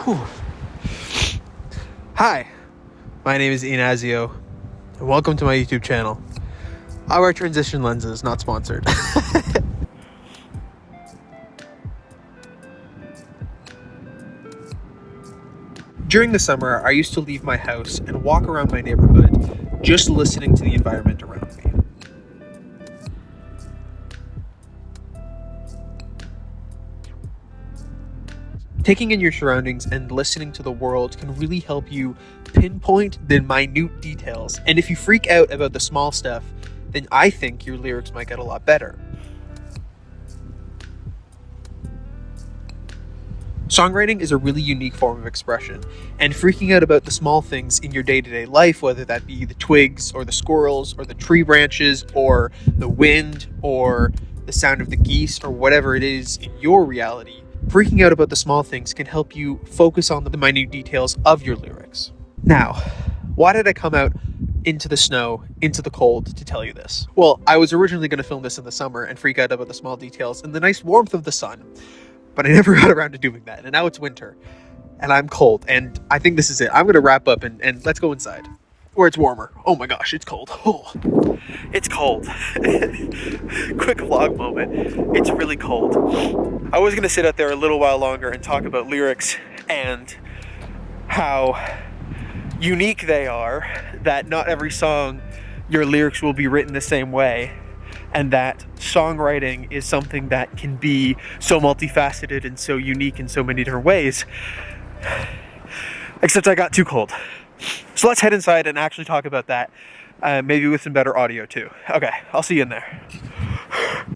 Whew. Hi, my name is Ian, and welcome to my YouTube channel. I wear transition lenses, not sponsored. During the summer, I used to leave my house and walk around my neighborhood just listening to the environment around me. Taking in your surroundings and listening to the world can really help you pinpoint the minute details. And if you freak out about the small stuff, then I think your lyrics might get a lot better. Songwriting is a really unique form of expression, and freaking out about the small things in your day-to-day life, whether that be the twigs or the squirrels or the tree branches or the wind or the sound of the geese or whatever it is in your reality, freaking out about the small things can help you focus on the minute details of your lyrics. Now, why did I come out into the snow, into the cold to tell you this? Well, I was originally going to film this in the summer and freak out about the small details in the nice warmth of the sun, but I never got around to doing that, and now it's winter, and I'm cold, and I think this is it. I'm going to wrap up and let's go inside, where it's warmer. Oh my gosh, it's cold. Oh, it's cold. Quick vlog moment. It's really cold. I was going to sit out there a little while longer and talk about lyrics and how unique they are, that not every song your lyrics will be written the same way, and that songwriting is something that can be so multifaceted and so unique in so many different ways. Except I got too cold. So let's head inside and actually talk about that, maybe with some better audio too. Okay, I'll see you in there.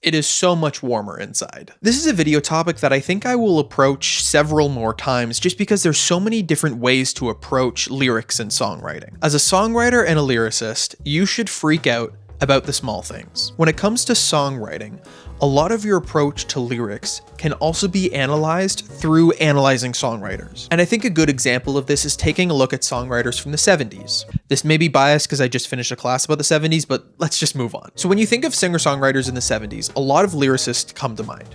It is so much warmer inside. This is a video topic that I think I will approach several more times just because there's so many different ways to approach lyrics and songwriting. As a songwriter and a lyricist, you should freak out about the small things. When it comes to songwriting, a lot of your approach to lyrics can also be analyzed through analyzing songwriters. And I think a good example of this is taking a look at songwriters from the 70s. This may be biased because I just finished a class about the 70s, but let's just move on. So when you think of singer-songwriters in the 70s, a lot of lyricists come to mind.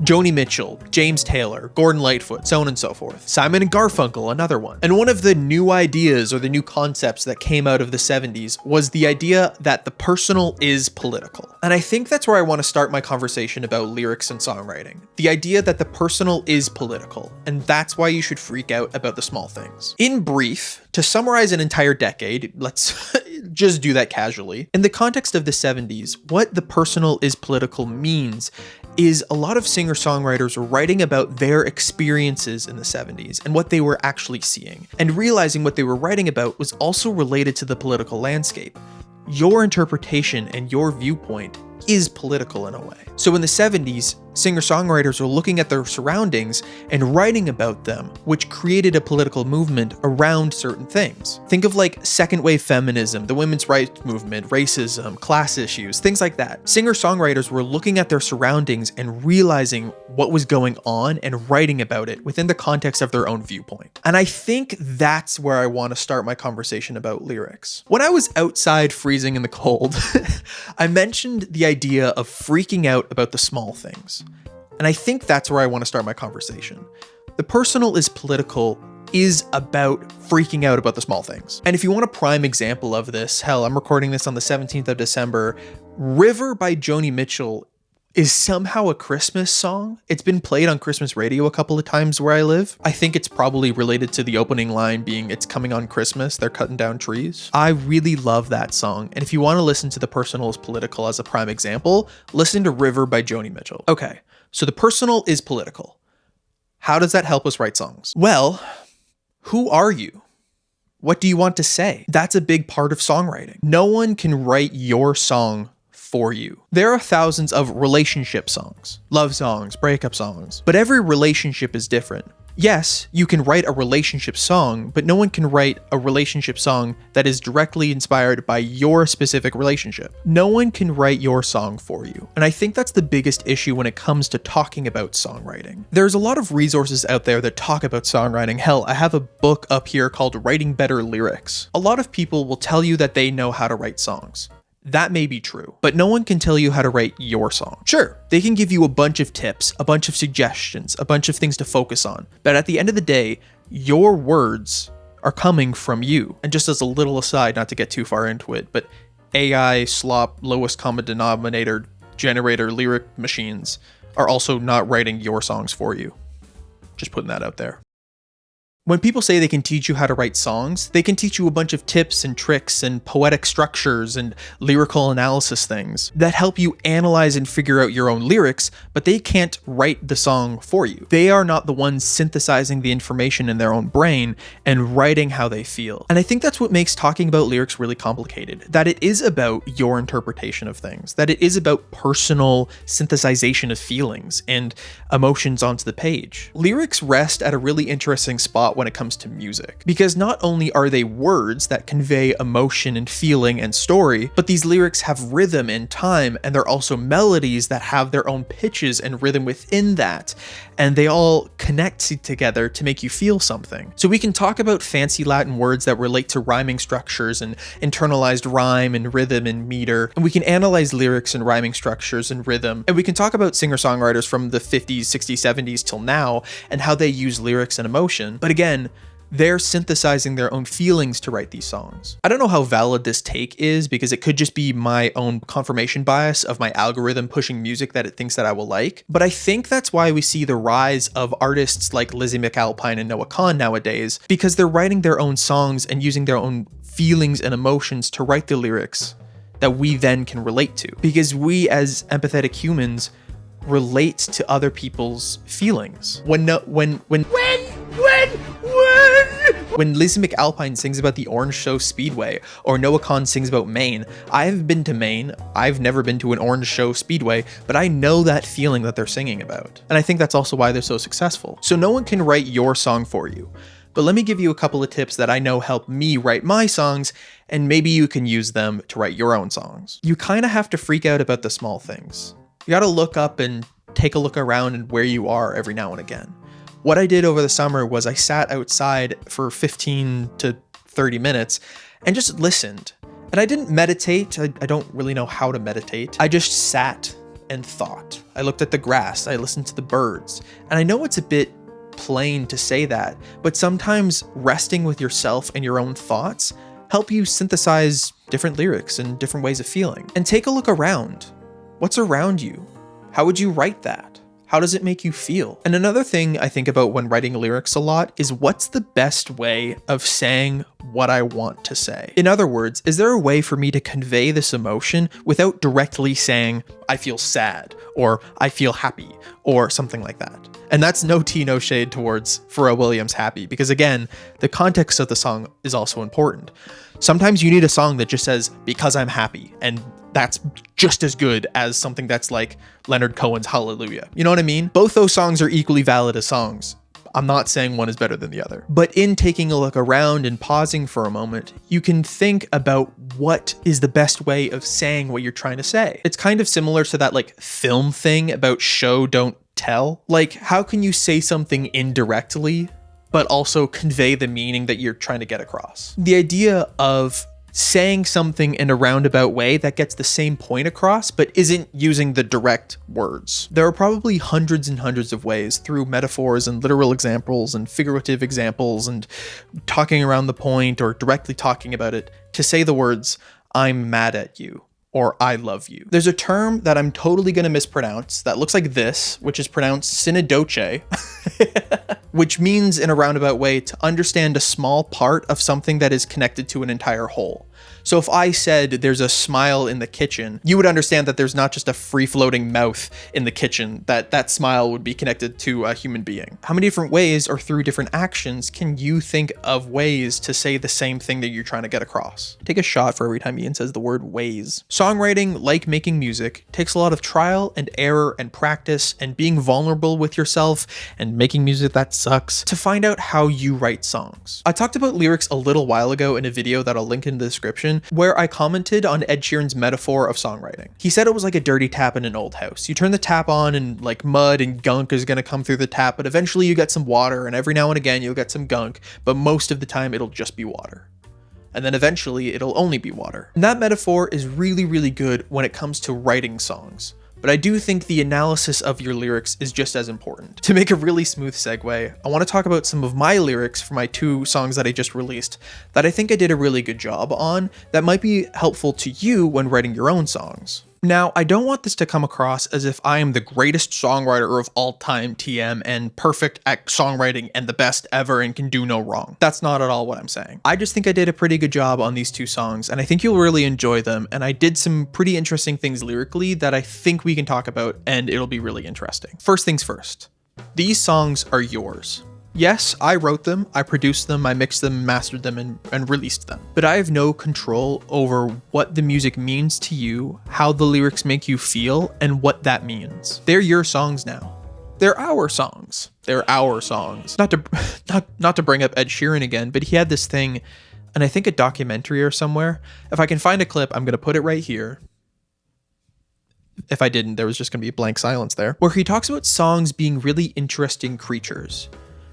Joni Mitchell, James Taylor, Gordon Lightfoot, so on and so forth. Simon and Garfunkel, another one. And one of the new ideas or the new concepts that came out of the 70s was the idea that the personal is political. And I think that's where I want to start my conversation about lyrics and songwriting. The idea that the personal is political, and that's why you should freak out about the small things. In brief, to summarize an entire decade, let's just do that casually. In the context of the 70s, what the personal is political means is a lot of singer-songwriters were writing about their experiences in the 70s and what they were actually seeing, and realizing what they were writing about was also related to the political landscape. Your interpretation and your viewpoint is political in a way. So in the 70s, singer-songwriters were looking at their surroundings and writing about them, which created a political movement around certain things. Think of like second wave feminism, the women's rights movement, racism, class issues, things like that. Singer-songwriters were looking at their surroundings and realizing what was going on and writing about it within the context of their own viewpoint. And I think that's where I want to start my conversation about lyrics. When I was outside freezing in the cold, I mentioned the idea of freaking out about the small things. And I think that's where I want to start my conversation. The personal is political is about freaking out about the small things. And if you want a prime example of this, hell, I'm recording this on the 17th of December. River by Joni Mitchell is somehow a Christmas song. It's been played on Christmas radio a couple of times where I live. I think it's probably related to the opening line being it's coming on Christmas, they're cutting down trees. I really love that song. And if you want to listen to the personal is political as a prime example, listen to River by Joni Mitchell. Okay, so the personal is political. How does that help us write songs? Well, who are you? What do you want to say? That's a big part of songwriting. No one can write your song for you. There are thousands of relationship songs, love songs, breakup songs, but every relationship is different. Yes, you can write a relationship song, but no one can write a relationship song that is directly inspired by your specific relationship. No one can write your song for you. And I think that's the biggest issue when it comes to talking about songwriting. There's a lot of resources out there that talk about songwriting. Hell, I have a book up here called Writing Better Lyrics. A lot of people will tell you that they know how to write songs. That may be true, but no one can tell you how to write your song. Sure, they can give you a bunch of tips, a bunch of suggestions, a bunch of things to focus on, but at the end of the day, your words are coming from you. And just as a little aside, not to get too far into it, but AI, slop, lowest common denominator, generator, lyric machines are also not writing your songs for you. Just putting that out there. When people say they can teach you how to write songs, they can teach you a bunch of tips and tricks and poetic structures and lyrical analysis things that help you analyze and figure out your own lyrics, but they can't write the song for you. They are not the ones synthesizing the information in their own brain and writing how they feel. And I think that's what makes talking about lyrics really complicated, that it is about your interpretation of things, that it is about personal synthesization of feelings and emotions onto the page. Lyrics rest at a really interesting spot when it comes to music, because not only are they words that convey emotion and feeling and story, but these lyrics have rhythm and time, and they're also melodies that have their own pitches and rhythm within that, and they all connect together to make you feel something. So we can talk about fancy Latin words that relate to rhyming structures and internalized rhyme and rhythm and meter, and we can analyze lyrics and rhyming structures and rhythm, and we can talk about singer-songwriters from the 50s, 60s, 70s till now and how they use lyrics and emotion. But again, they're synthesizing their own feelings to write these songs. I don't know how valid this take is, because it could just be my own confirmation bias of my algorithm pushing music that it thinks that I will like. But I think that's why we see the rise of artists like Lizzie McAlpine and Noah Kahan nowadays, because they're writing their own songs and using their own feelings and emotions to write the lyrics that we then can relate to. Because we as empathetic humans relate to other people's feelings. When Lizzie McAlpine sings about the Orange Show Speedway, or Noah Kahan sings about Maine, I've been to Maine, I've never been to an Orange Show Speedway, but I know that feeling that they're singing about. And I think that's also why they're so successful. So no one can write your song for you. But let me give you a couple of tips that I know help me write my songs, and maybe you can use them to write your own songs. You kind of have to freak out about the small things. You gotta look up and take a look around and where you are every now and again. What I did over the summer was I sat outside for 15 to 30 minutes and just listened. And I didn't meditate. I don't really know how to meditate. I just sat and thought. I looked at the grass. I listened to the birds. And I know it's a bit plain to say that, but sometimes resting with yourself and your own thoughts help you synthesize different lyrics and different ways of feeling. And take a look around. What's around you? How would you write that? How does it make you feel? And another thing I think about when writing lyrics a lot is, what's the best way of saying what I want to say? In other words, is there a way for me to convey this emotion without directly saying, I feel sad, or I feel happy, or something like that? And that's no tea, no shade towards Pharrell Williams' Happy, because again, the context of the song is also important. Sometimes you need a song that just says, because I'm happy, and that's just as good as something that's like Leonard Cohen's Hallelujah. You know what I mean? Both those songs are equally valid as songs. I'm not saying one is better than the other. But in taking a look around and pausing for a moment, you can think about what is the best way of saying what you're trying to say. It's kind of similar to that like film thing about show, don't tell. Like, how can you say something indirectly, but also convey the meaning that you're trying to get across? The idea of saying something in a roundabout way that gets the same point across, but isn't using the direct words. There are probably hundreds and hundreds of ways, through metaphors and literal examples and figurative examples and talking around the point or directly talking about it, to say the words, I'm mad at you, or I love you. There's a term that I'm totally gonna mispronounce that looks like this, which is pronounced sine which means in a roundabout way to understand a small part of something that is connected to an entire whole. So if I said there's a smile in the kitchen, you would understand that there's not just a free-floating mouth in the kitchen, that smile would be connected to a human being. How many different ways, or through different actions, can you think of ways to say the same thing that you're trying to get across? Take a shot for every time Ian says the word ways. Songwriting, like making music, takes a lot of trial and error and practice and being vulnerable with yourself and making music that sucks to find out how you write songs. I talked about lyrics a little while ago in a video that I'll link in the description, where I commented on Ed Sheeran's metaphor of songwriting. He said it was like a dirty tap in an old house. You turn the tap on and like mud and gunk is gonna come through the tap, but eventually you get some water, and every now and again you'll get some gunk, but most of the time it'll just be water. And then eventually it'll only be water. And that metaphor is really, really good when it comes to writing songs. but I do think the analysis of your lyrics is just as important. To make a really smooth segue, I want to talk about some of my lyrics for my 2 songs that I just released that I think I did a really good job on that might be helpful to you when writing your own songs. Now, I don't want this to come across as if I am the greatest songwriter of all time TM and perfect at songwriting and the best ever and can do no wrong. That's not at all what I'm saying. I just think I did a pretty good job on these 2 songs, and I think you'll really enjoy them, and I did some pretty interesting things lyrically that I think we can talk about, and it'll be really interesting. First things first, these songs are yours. Yes, I wrote them, I produced them, I mixed them, mastered them, and released them. But I have no control over what the music means to you, how the lyrics make you feel, and what that means. They're your songs now. They're our songs. They're our songs. Not to bring up Ed Sheeran again, but he had this thing, and I think a documentary or somewhere. If I can find a clip, I'm gonna put it right here. If I didn't, there was just gonna be blank silence there. Where he talks about songs being really interesting creatures.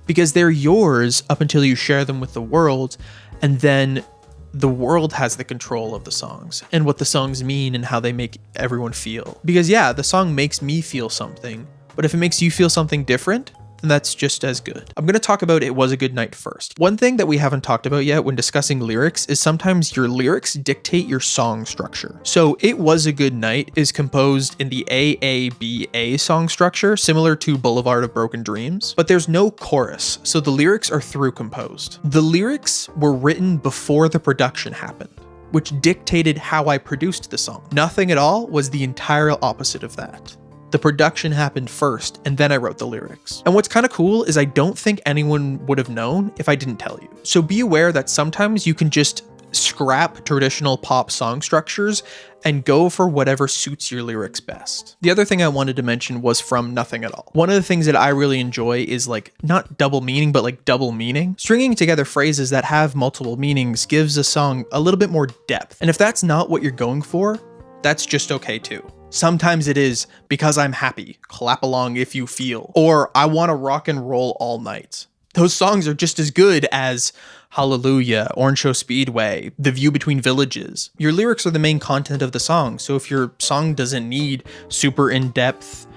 Because they're yours up until you share them with the world, and then the world has the control of the songs and what the songs mean and how they make everyone feel. Because yeah, the song makes me feel something, but if it makes you feel something different, then that's just as good. I'm going to talk about It Was a Good Night first. One thing that we haven't talked about yet when discussing lyrics is sometimes your lyrics dictate your song structure. So It Was a Good Night is composed in the AABA song structure, similar to Boulevard of Broken Dreams, but there's no chorus, so the lyrics are through composed. The lyrics were written before the production happened, which dictated how I produced the song. Nothing at all was the entire opposite of that. The production happened first, and then I wrote the lyrics. And what's kind of cool is I don't think anyone would have known if I didn't tell you. So be aware that sometimes you can just scrap traditional pop song structures and go for whatever suits your lyrics best. The other thing I wanted to mention was from Nothing at All. One of the things that I really enjoy is like not double meaning, but like double meaning. Stringing together phrases that have multiple meanings gives a song a little bit more depth. And if that's not what you're going for, that's just okay too. Sometimes it is Because I'm Happy, Clap Along If You Feel, or I Want to Rock and Roll All Night. Those songs are just as good as Hallelujah, Orange Show Speedway, The View Between Villages. Your lyrics are the main content of the song, so if your song doesn't need super in-depth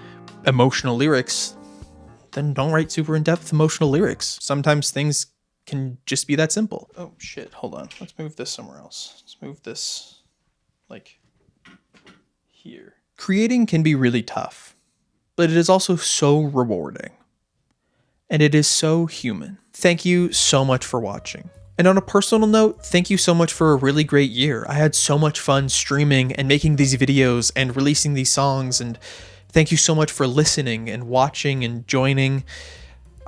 emotional lyrics, then don't write super in-depth emotional lyrics. Sometimes things can just be that simple. Oh shit, hold on. Let's move this somewhere else. Let's move this like here. Creating can be really tough, but it is also so rewarding. And it is so human. Thank you so much for watching. And on a personal note, thank you so much for a really great year. I had so much fun streaming and making these videos and releasing these songs, and thank you so much for listening and watching and joining.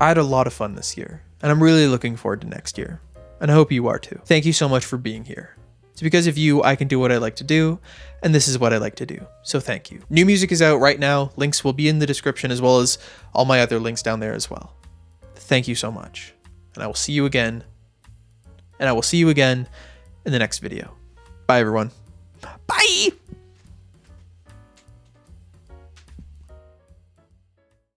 I had a lot of fun this year, and I'm really looking forward to next year. And I hope you are too. Thank you so much for being here. It's because of you I can do what I like to do, and this is what I like to do. So thank you. New music is out right now. Links will be in the description as well as all my other links down there as well. Thank you so much. And I will see you again. And I will see you again in the next video. Bye everyone. Bye!